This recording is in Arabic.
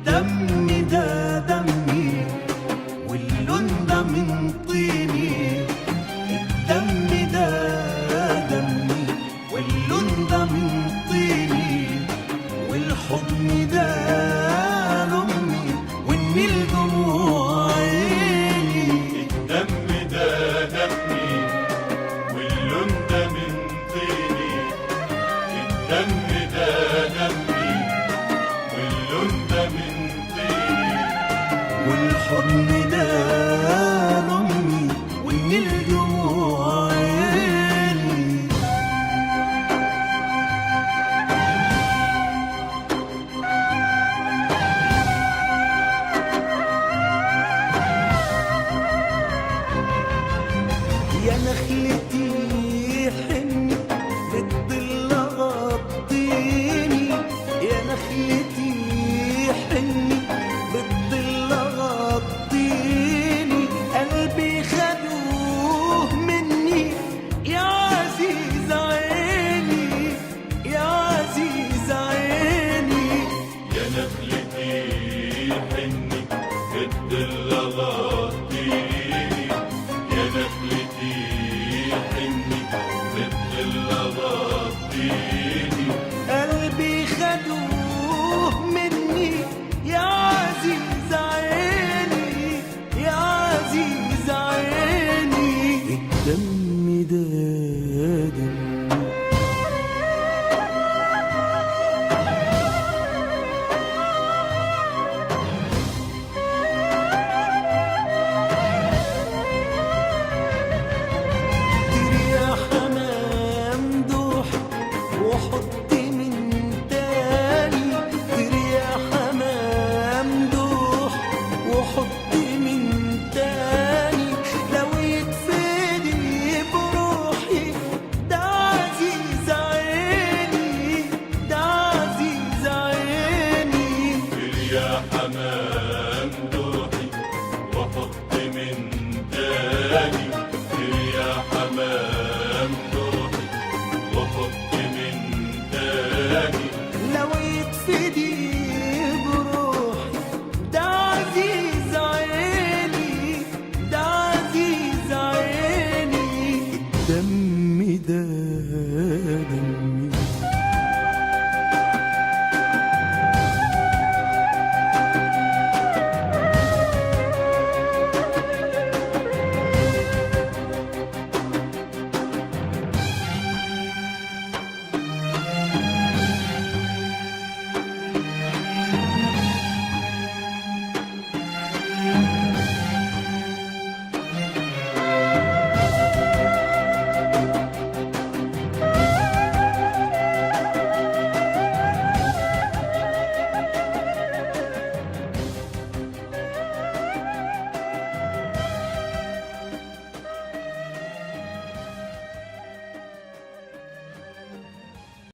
الدم ده دمي واللون ده من طيني، الدم ده دمي واللون ده من طيني، والحضن ده لأمي والنيل دموع عيني. الدم ده دمي واللون ده من طيني، الدم ده دمي واللون ده من طيني، والحضن ده لأمي والنيل دموع عيني. يا نخلتي حني بالظل غطيني، يا نخلتي